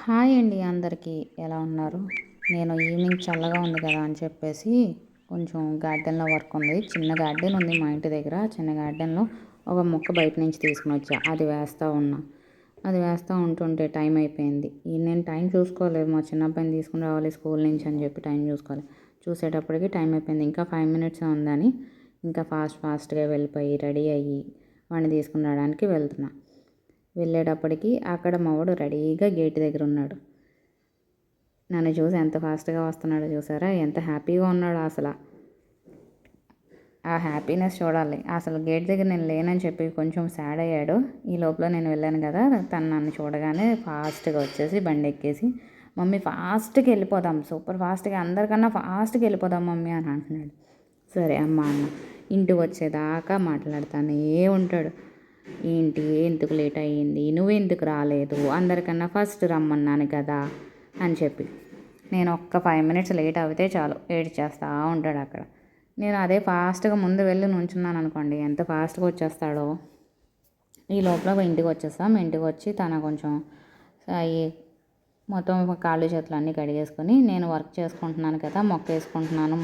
Hi అండి అందరికీ. ఎలా ఉన్నారు? నేను ఈవినింగ్ చల్లగా ఉంది కదా అని చెప్పేసి కొంచెం గార్డెన్లో వర్క్ ఉంది. చిన్న గార్డెన్ ఉంది మా ఇంటి దగ్గర. చిన్న గార్డెన్లో ఒక మొక్క బయట నుంచి తీసుకుని వచ్చా. అది వేస్తూ ఉన్నా. అది వేస్తూ ఉంటుంటే టైం అయిపోయింది. నేను టైం చూసుకోలేదు. మా చిన్న అబ్బాయిని తీసుకుని రావాలి స్కూల్ నుంచి అని చెప్పి టైం చూసుకోవాలి. చూసేటప్పటికి టైం అయిపోయింది. ఇంకా 5 మినిట్స్ ఉందని ఇంకా ఫాస్ట్గా వెళ్ళిపోయి రెడీ అయ్యి వాడిని తీసుకుని రావడానికి వెళ్తున్నా. వెళ్ళేటప్పటికి అక్కడ మా వాడు రెడీగా గేట్ దగ్గర ఉన్నాడు. నన్ను చూసి ఎంత ఫాస్ట్గా వస్తున్నాడో చూసారా? ఎంత హ్యాపీగా ఉన్నాడో అసలు. ఆ హ్యాపీనెస్ చూడాలి. అసలు గేట్ దగ్గర నేను లేనని చెప్పి కొంచెం సాడ్ అయ్యాడు. ఈ లోపల నేను వెళ్ళాను కదా, తను నన్ను చూడగానే ఫాస్ట్గా వచ్చేసి బండి ఎక్కేసి మమ్మీ ఫాస్ట్గా వెళ్ళిపోదాం, సూపర్ ఫాస్ట్గా అందరికన్నా ఫాస్ట్గా వెళ్ళిపోదాం మమ్మీ అని అంటున్నాడు. సరే అమ్మ అన్న. ఇంటికి వచ్చేదాకా మాట్లాడుతానే ఉంటాడు. ఏంటి ఎందుకు లేట్ అయ్యింది, నువ్వెందుకు రాలేదు, అందరికన్నా ఫస్ట్ రమ్మన్నాను కదా అని చెప్పి. నేను ఒక్క 5 మినిట్స్ లేట్ అవుతే చాలు ఏడ్చేస్తూ ఉంటాడు అక్కడ. నేను అదే ఫాస్ట్గా ముందు వెళ్ళి నుంచున్నాను అనుకోండి, ఎంత ఫాస్ట్గా వచ్చేస్తాడో. ఈ లోపల ఇంటికి వచ్చేస్తాం. ఇంటికి వచ్చి తన కొంచెం అవి మొత్తం కాళ్ళు చేతులు అన్నీ కడిగేసుకొని, నేను వర్క్ చేసుకుంటున్నాను కదా, మొక్క వేసుకుంటున్నాను,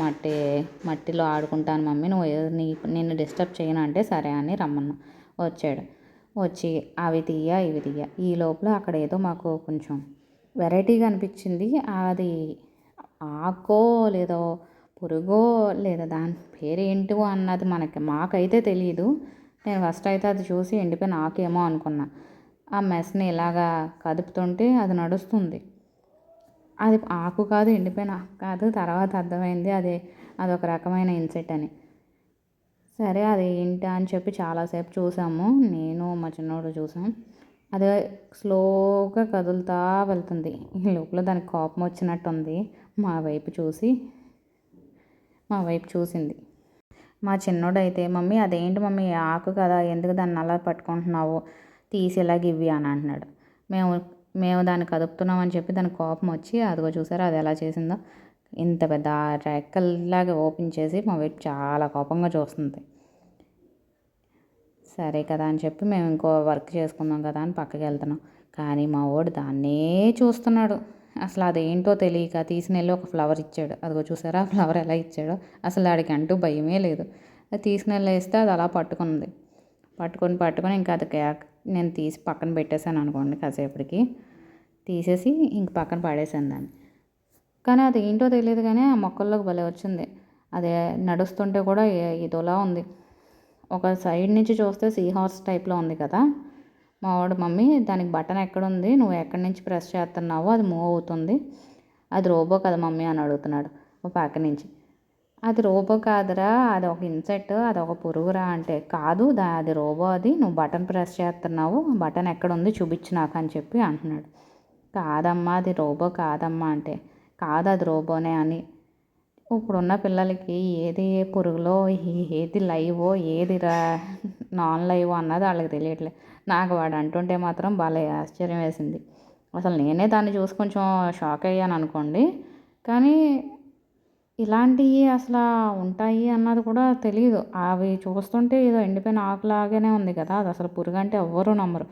మట్టిలో ఆడుకుంటాను మమ్మీ, నువ్వు నిన్ను డిస్టర్బ్ చేయను అంటే సరే అని రమ్మన్నా. వచ్చాడు. వచ్చి అవి తీయ ఇవి తీయ. ఈ లోపల అక్కడ ఏదో మాకు కొంచెం వెరైటీగా అనిపించింది. అది ఆకో లేదో పురుగో లేదా దాని పేరేంటో అన్నది మాకైతే తెలియదు. నేను ఫస్ట్ అయితే అది చూసి ఎండిపోయిన ఆకేమో అనుకున్నా. ఆ మెస్ని ఇలాగా కదుపుతుంటే అది నడుస్తుంది. అది ఆకు కాదు, ఎండిపోయిన ఆకు కాదు. తర్వాత అర్థమైంది అదొక రకమైన ఇన్సెక్ట్ అని. సరే అది ఏంటా అని చెప్పి చాలాసేపు చూసాము. నేను మా చిన్నోడు చూసాం. అది స్లోగా కదులుతూ వెళ్తుంది. ఈ లోపల దానికి కోపం వచ్చినట్టుంది. మా వైపు చూసింది. మా చిన్నోడైతే మమ్మీ అదేంటి మమ్మీ ఆకు కదా, ఎందుకు దాన్ని అలా పట్టుకుంటున్నావు, తీసి ఇలాగ ఇవ్వి అని అంటున్నాడు. మేము దాన్ని కదుపుతున్నామని చెప్పి దానికి కోపం వచ్చి అదిగో చూసారా అది ఎలా చేసిందో. ఇంత పెద్ద రెక్కల్లాగా ఓపెన్ చేసి మా వైపు చాలా కోపంగా చూస్తుంది. సరే కదా అని చెప్పి మేము ఇంకో వర్క్ చేసుకుందాం కదా అని పక్కకి వెళ్తున్నాం. కానీ మా వాడు దాన్నే చూస్తున్నాడు. అసలు అదేంటో తెలియక తీసిన వెళ్ళి ఒక ఫ్లవర్ ఇచ్చాడు. అదిగో చూసారా ఫ్లవర్ ఎలా ఇచ్చాడో. అసలు వాడికి అంటూ భయమే లేదు. అది తీసుకుని వెళ్ళేస్తే అది అలా పట్టుకుంది. పట్టుకొని ఇంకా అది నేను తీసి పక్కన పెట్టేశాను అనుకోండి. కాసేపటికి తీసేసి ఇంక పక్కన పడేసాను దాన్ని. కానీ అది ఏంటో తెలియదు కానీ ఆ మొక్కల్లోకి భలే వచ్చింది. అదే నడుస్తుంటే కూడా ఇదోలా ఉంది. ఒక సైడ్ నుంచి చూస్తే సీ హార్స్ టైప్లో ఉంది కదా. మా వాడు మమ్మీ దానికి బటన్ ఎక్కడుంది, నువ్వు ఎక్కడి నుంచి ప్రెస్ చేస్తున్నావో అది మూవ్ అవుతుంది, అది రోబో కదా మమ్మీ అని అడుగుతున్నాడు ఓ పక్క నుంచి. అది రోబో కాదురా, అది ఒక ఇన్సెక్ట్, అది ఒక పురుగురా అంటే కాదు అది రోబో, అది నువ్వు బటన్ ప్రెస్ చేస్తున్నావు, బటన్ ఎక్కడుంది చూపించు నాకు అని చెప్పి అంటున్నాడు. కాదమ్మా అది రోబో కాదమ్మా అంటే కాదు అది రోబోనే అని. ఇప్పుడున్న పిల్లలకి ఏది పురుగులో ఏది లైవో ఏది నాన్ లైవ్ అన్నది వాళ్ళకి తెలియట్లేదు. నాకు వాడు అంటుంటే మాత్రం భలే ఆశ్చర్యం వేసింది. అసలు నేనే దాన్ని చూసి కొంచెం షాక్ అయ్యాను అనుకోండి. కానీ ఇలాంటివి అసలు ఉంటాయి అన్నది కూడా తెలియదు. అవి చూస్తుంటే ఏదో ఎండిపోయిన ఆకులాగానే ఉంది కదా, అది అసలు పురుగు అంటే ఎవ్వరూ నమ్మరు.